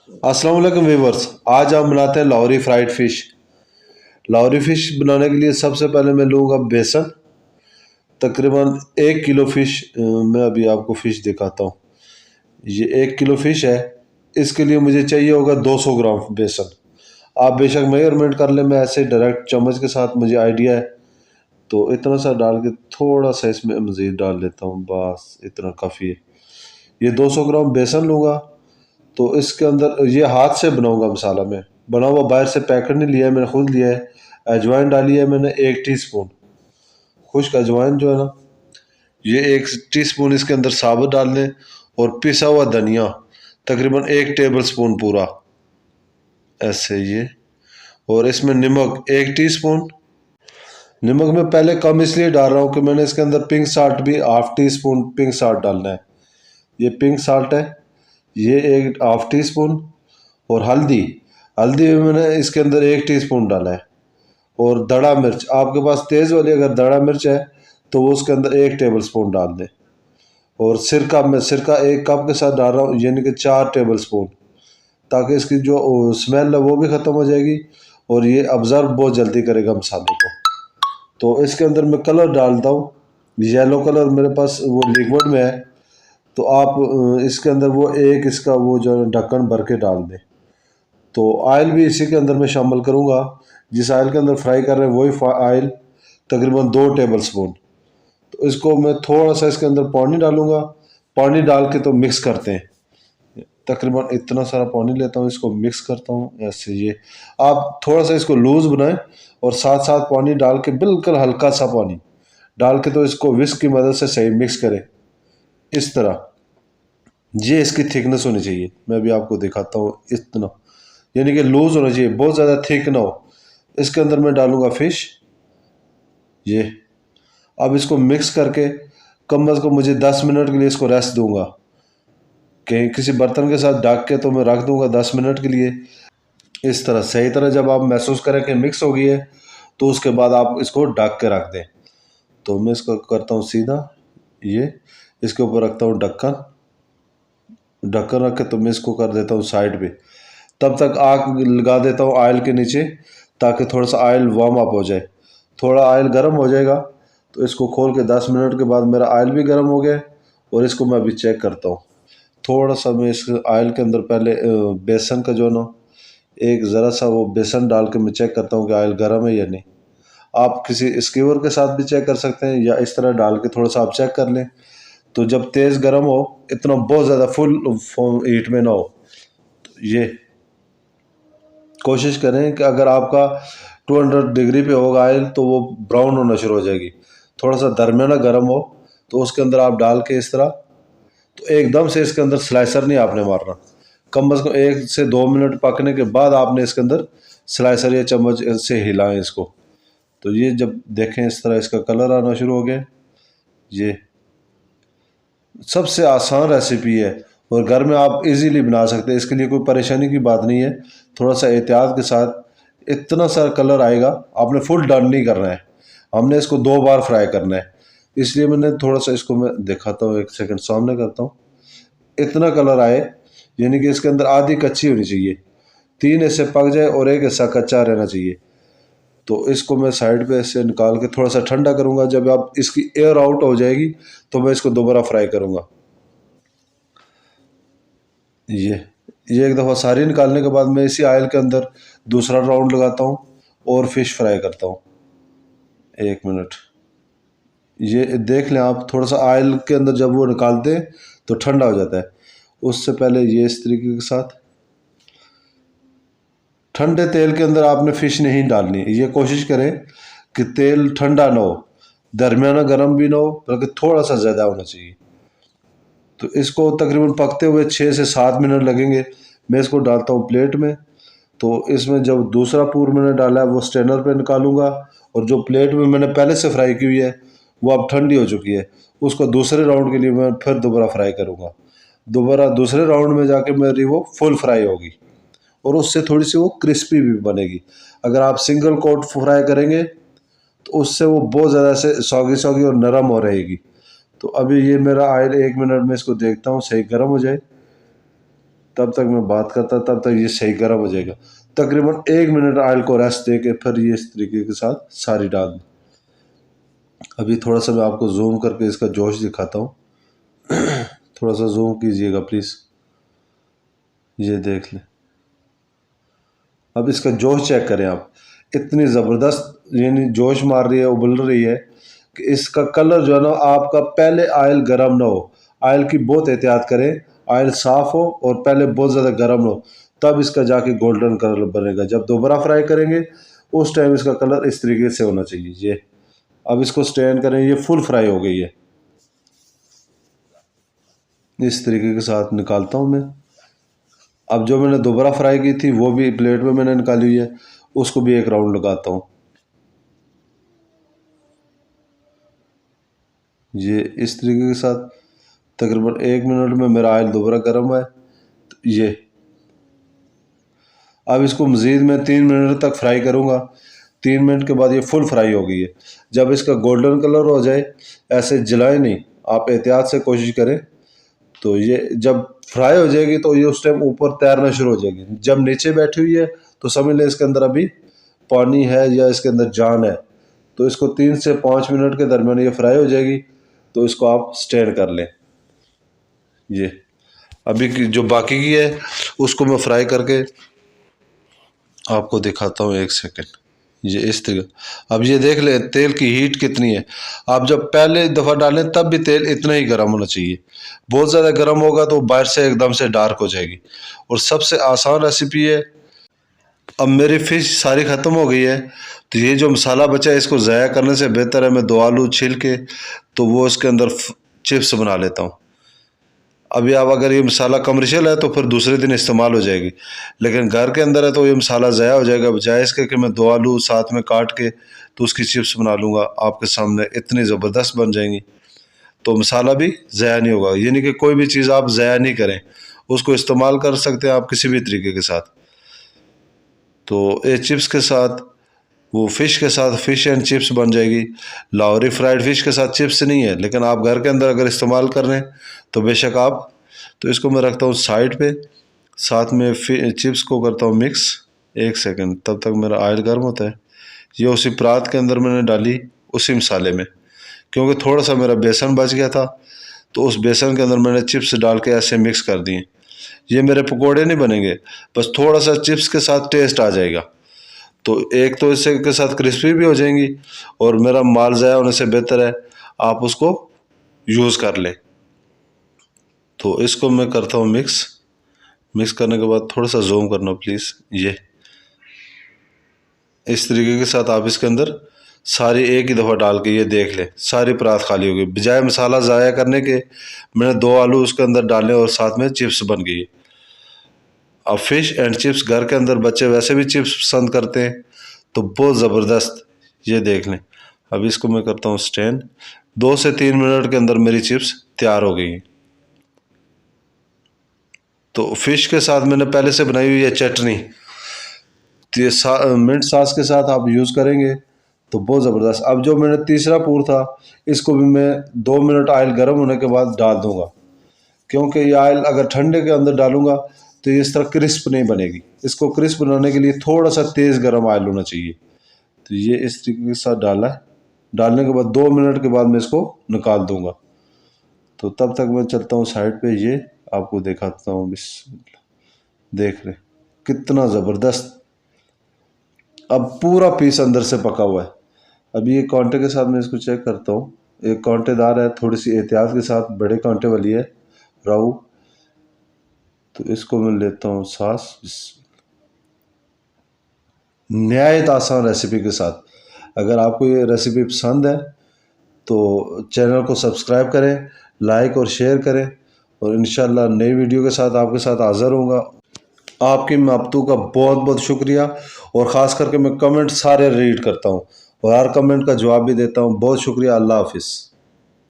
अस्सलाम वालेकुम व्यूवर्स। आज हम बनाते हैं Lahori fried fish. Lahori fish बनाने के लिए सबसे पहले मैं लूँगा बेसन। तकरीबन 1 किलो फ़िश मैं अभी आपको फ़िश दिखाता हूँ। ये 1 किलो फ़िश है। इसके लिए मुझे चाहिए होगा 200 ग्राम बेसन। आप बेशक मेजरमेंट कर लें, मैं ऐसे डायरेक्ट चम्मच के साथ मुझे आइडिया है, तो इतना सा डाल के थोड़ा सा इसमें मज़ीद डाल लेता हूँ, बस इतना काफ़ी है। ये 200 ग्राम बेसन लूँगा। तो इसके अंदर ये हाथ से बनाऊंगा मसाला मैं। बना हुआ बाहर से पैकेट नहीं लिया है, मैंने खुद लिया है। अजवाइन डाली है मैंने 1 टीस्पून। खुश्क अजवाइन जो है ना, ये 1 टीस्पून इसके अंदर साबुत डाल दें। और पिसा हुआ धनिया तकरीबन 1 टेबल स्पून पूरा, ऐसे ये। और इसमें नमक 1 टीस्पून। नमक मैं पहले कम इसलिए डाल रहा हूँ कि मैंने इसके अंदर पिंक साल्ट भी 1/2 टीस्पून पिंक साल्ट डालना है। ये पिंक साल्ट है, ये 1/2 टीस्पून। और हल्दी, हल्दी भी मैंने इसके अंदर 1 टीस्पून डाला है। और दड़ा मिर्च, आपके पास तेज़ वाली अगर दड़ा मिर्च है तो वो उसके अंदर 1 टेबल स्पून डाल दें। और सिरका, मैं सिरका 1 कप के साथ डाल रहा हूँ, यानी कि 4 टेबल स्पून, ताकि इसकी जो स्मेल है वो भी ख़त्म हो जाएगी और ये ऑब्ज़र्व बहुत जल्दी करेगा मसाले को। तो इसके अंदर मैं कलर डालता हूँ, येलो कलर मेरे पास वो लिक्विड में है। तो आप इसके अंदर वो एक इसका वो जो ढक्कन भर के डाल दें। तो ऑयल भी इसी के अंदर मैं शामिल करूँगा। जिस ऑयल के अंदर फ्राई कर रहे हैं वही ऑयल, तकरीबन 2 टेबल स्पून। तो इसको मैं थोड़ा सा इसके अंदर पानी डालूँगा। पानी डाल के तो मिक्स करते हैं। तकरीबन इतना सारा पानी लेता हूँ, इसको मिक्स करता हूँ ऐसे। ये आप थोड़ा सा इसको लूज़ बनाएं और साथ साथ पानी डाल के, बिल्कुल हल्का सा पानी डाल के, तो इसको विस्क की मदद से सही मिक्स करें इस तरह। ये इसकी थिकनेस होनी चाहिए, मैं भी आपको दिखाता हूँ। इतना यानी कि लूज होना चाहिए, बहुत ज़्यादा थिक ना हो। इसके अंदर मैं डालूंगा फिश। ये अब इसको मिक्स करके कम अज़ कम मुझे 10 मिनट के लिए इसको रेस्ट दूंगा। कहीं किसी बर्तन के साथ ढक के तो मैं रख दूंगा 10 मिनट के लिए। इस तरह सही तरह जब आप महसूस करें कि मिक्स हो गई है, तो उसके बाद आप इसको ढक के रख दें। तो मैं इसको करता हूँ सीधा, ये इसके ऊपर रखता हूँ ढक्कन। ढक्कन रख के तो मैं इसको कर देता हूँ साइड पे। तब तक आग लगा देता हूँ ऑयल के नीचे, ताकि थोड़ा सा ऑयल वार्म अप हो जाए। थोड़ा ऑयल गर्म हो जाएगा तो इसको खोल के 10 मिनट के बाद मेरा ऑयल भी गर्म हो गया। और इसको मैं अभी चेक करता हूँ। थोड़ा सा मैं इस ऑयल के अंदर पहले बेसन का जो ना, एक ज़रा सा वो बेसन डाल के मैं चेक करता हूँ कि ऑयल गर्म है या नहीं। आप किसी स्कीवर के साथ भी चेक कर सकते हैं, या इस तरह डाल के थोड़ा सा आप चेक कर लें। तो जब तेज़ गर्म हो, इतना बहुत ज़्यादा फुल हीट में ना हो। तो ये कोशिश करें कि अगर आपका 200 डिग्री पे होगा ऑयल, तो वो ब्राउन होना शुरू हो जाएगी। थोड़ा सा दरमियाना गर्म हो तो उसके अंदर आप डाल के इस तरह, तो एकदम से इसके अंदर स्लाइसर नहीं आपने मारना। कम अज़ कम 1 से 2 मिनट पकने के बाद आपने इसके अंदर स्लाइसर या चम्मच से हिलाएं इसको। तो ये जब देखें इस तरह इसका कलर आना शुरू हो गया। ये सबसे आसान रेसिपी है और घर में आप इजीली बना सकते हैं, इसके लिए कोई परेशानी की बात नहीं है। थोड़ा सा एहतियात के साथ इतना सा कलर आएगा। आपने फुल डन नहीं करना है, हमने इसको 2 बार फ्राई करना है। इसलिए मैंने थोड़ा सा इसको मैं दिखाता हूँ, 1 सेकंड सामने करता हूँ। इतना कलर आए, यानी कि इसके अंदर आधी कच्ची होनी चाहिए, 3 हिस्से पक जाए और 1 हिस्सा कच्चा रहना चाहिए। तो इसको मैं साइड पे ऐसे निकाल के थोड़ा सा ठंडा करूँगा। जब आप इसकी एयर आउट हो जाएगी तो मैं इसको दोबारा फ्राई करूँगा। ये ये एक दफ़ा सारी निकालने के बाद मैं इसी ऑयल के अंदर दूसरा राउंड लगाता हूँ और फिश फ्राई करता हूँ। 1 मिनट, ये देख लें आप, थोड़ा सा ऑयल के अंदर जब वो निकालते हैं तो ठंडा हो जाता है। उससे पहले ये इस तरीके के साथ ठंडे तेल के अंदर आपने फ़िश नहीं डालनी। ये कोशिश करें कि तेल ठंडा ना हो, दरमियाना गर्म भी ना हो, बल्कि थोड़ा सा ज़्यादा होना चाहिए। तो इसको तकरीबन पकते हुए 6 से 7 मिनट लगेंगे। मैं इसको डालता हूँ प्लेट में। तो इसमें जब दूसरा पूर मैंने डाला है वो स्ट्रेनर पे निकालूंगा। और जो प्लेट में मैंने पहले से फ्राई की हुई है वो अब ठंडी हो चुकी है, उसको दूसरे राउंड के लिए मैं फिर दोबारा फ्राई करूँगा। दोबारा दूसरे राउंड में जाके मेरी वो फुल फ्राई होगी और उससे थोड़ी सी वो क्रिस्पी भी बनेगी। अगर आप सिंगल कोट फ्राई करेंगे तो उससे वो बहुत ज़्यादा से सौगी सौगी और नरम हो रहेगी। तो अभी ये मेरा ऑयल 1 मिनट में इसको देखता हूँ सही गर्म हो जाए। तब तक मैं बात करता, तब तक ये सही गर्म हो जाएगा। तकरीबन 1 मिनट ऑयल को रेस्ट दे के फिर ये इस तरीके के साथ सारी डाल दें। अभी थोड़ा सा मैं आपको जूम करके इसका जोश दिखाता हूँ। थोड़ा सा जूम कीजिएगा प्लीज़, ये देख लें। अब इसका जोश चेक करें आप, इतनी ज़बरदस्त यानी जोश मार रही है, उबल रही है कि इसका कलर जो है ना आपका, पहले आयल गर्म ना हो, आयल की बहुत एहतियात करें, आयल साफ़ हो और पहले बहुत ज़्यादा गर्म हो, तब इसका जाके गोल्डन कलर बनेगा। जब दोबारा फ्राई करेंगे उस टाइम इसका कलर इस तरीके से होना चाहिए। ये अब इसको स्टैंड करें, ये फुल फ्राई हो गई है। इस तरीके के साथ निकालता हूँ मैं। अब जो मैंने दोबारा फ्राई की थी वो भी प्लेट में मैंने निकाली हुई है, उसको भी एक राउंड लगाता हूँ। ये इस तरीके के साथ तकरीबन 1 मिनट में मेरा ऑयल दोबारा गर्म है। तो ये अब इसको मज़ीद मैं 3 मिनट तक फ्राई करूँगा। 3 मिनट के बाद ये फुल फ्राई हो गई है। जब इसका गोल्डन कलर हो जाए, ऐसे जलाए नहीं, आप एहतियात से कोशिश करें। तो ये जब फ्राई हो जाएगी तो ये उस टाइम ऊपर तैरना शुरू हो जाएगी। जब नीचे बैठी हुई है तो समझ लें इसके अंदर अभी पानी है या इसके अंदर जान है। तो इसको 3 से 5 मिनट के दरमियान ये फ्राई हो जाएगी, तो इसको आप स्टेयर कर लें। ये अभी जो बाकी की है उसको मैं फ्राई करके आपको दिखाता हूँ, 1 सेकंड। ये इस तरह, अब ये देख ले तेल की हीट कितनी है। आप जब पहले दफ़ा डालें तब भी तेल इतना ही गर्म होना चाहिए। बहुत ज़्यादा गर्म होगा तो बाहर से एकदम से डार्क हो जाएगी। और सबसे आसान रेसिपी है। अब मेरी फ़िश सारी ख़त्म हो गई है, तो ये जो मसाला बचा है इसको ज़ाया करने से बेहतर है मैं 2 आलू छील के तो वो इसके अंदर चिप्स बना लेता हूँ। अभी आप अगर ये मसाला कमर्शियल है तो फिर दूसरे दिन इस्तेमाल हो जाएगी, लेकिन घर के अंदर है तो ये मसाला ज़ाया हो जाएगा। बजाय इसके कि मैं 2 आलू साथ में काट के तो उसकी चिप्स बना लूँगा आपके सामने, इतनी ज़बरदस्त बन जाएंगी। तो मसाला भी ज़ाया नहीं होगा, यानी कि कोई भी चीज़ आप ज़ाया नहीं करें, उसको इस्तेमाल कर सकते हैं आप किसी भी तरीके के साथ। तो ये चिप्स के साथ, वो फ़िश के साथ फ़िश एंड चिप्स बन जाएगी। लाहौरी फ्राइड फ़िश के साथ चिप्स नहीं है, लेकिन आप घर के अंदर अगर इस्तेमाल कर रहे हैं तो बेशक आप। तो इसको मैं रखता हूँ साइड पे, साथ में चिप्स को करता हूँ मिक्स। 1 सेकंड, तब तक मेरा ऑयल गर्म होता है। ये उसी परात के अंदर मैंने डाली, उसी मसाले में, क्योंकि थोड़ा सा मेरा बेसन बच गया था तो उस बेसन के अंदर मैंने चिप्स डाल के ऐसे मिक्स कर दिए। ये मेरे पकोड़े नहीं बनेंगे, बस थोड़ा सा चिप्स के साथ टेस्ट आ जाएगा। तो एक तो इससे के साथ क्रिस्पी भी हो जाएंगी और मेरा माल ज़ाया होने से बेहतर है आप उसको यूज़ कर लें। तो इसको मैं करता हूँ मिक्स। मिक्स करने के बाद थोड़ा सा जूम करना प्लीज़। ये इस तरीके के साथ आप इसके अंदर सारी एक ही दफ़ा डाल के ये देख लें सारी परात खाली हो गई। बजाय मसाला ज़ाया करने के मैंने 2 आलू उसके अंदर डाले और साथ में चिप्स बन गई। अब फ़िश एंड चिप्स घर के अंदर बच्चे वैसे भी चिप्स पसंद करते हैं, तो बहुत ज़बरदस्त। ये देख लें। अब इसको मैं करता हूँ स्टैंड। 2 से 3 मिनट के अंदर मेरी चिप्स तैयार हो गई हैं। तो फ़िश के साथ मैंने पहले से बनाई हुई है चटनी, तो ये मिंट सॉस के साथ आप यूज़ करेंगे तो बहुत ज़बरदस्त। अब जो मैंने तीसरा पूर था इसको भी मैं 2 मिनट ऑयल गर्म होने के बाद डाल दूँगा, क्योंकि ये ऑयल अगर ठंडे के अंदर डालूँगा तो ये इस तरह क्रिस्प नहीं बनेगी। इसको क्रिस्प बनाने के लिए थोड़ा सा तेज़ गर्म ऑयल होना चाहिए। तो ये इस तरीके के साथ डाला है। डालने के बाद 2 मिनट के बाद मैं इसको निकाल दूँगा। तो तब तक मैं चलता हूँ साइड पे, ये आपको दिखाता हूँ। देख रहे कितना ज़बरदस्त, अब पूरा पीस अंदर से पका हुआ है। अभी ये कांटे के साथ मैं इसको चेक करता हूँ। एक कांटेदार है, थोड़ी सी एहतियात के साथ, बड़े कांटे वाली है राऊ। तो इसको मैं लेता हूँ सास। नहायत आसान रेसिपी के साथ। अगर आपको ये रेसिपी पसंद है तो चैनल को सब्सक्राइब करें, लाइक और शेयर करें, और इंशाल्लाह नई वीडियो के साथ आपके साथ हाज़िर होऊंगा। आपकी महबतों का बहुत बहुत शुक्रिया। और ख़ास करके मैं कमेंट सारे रीड करता हूँ और हर कमेंट का जवाब भी देता हूँ। बहुत शुक्रिया। अल्लाह हाफिज़।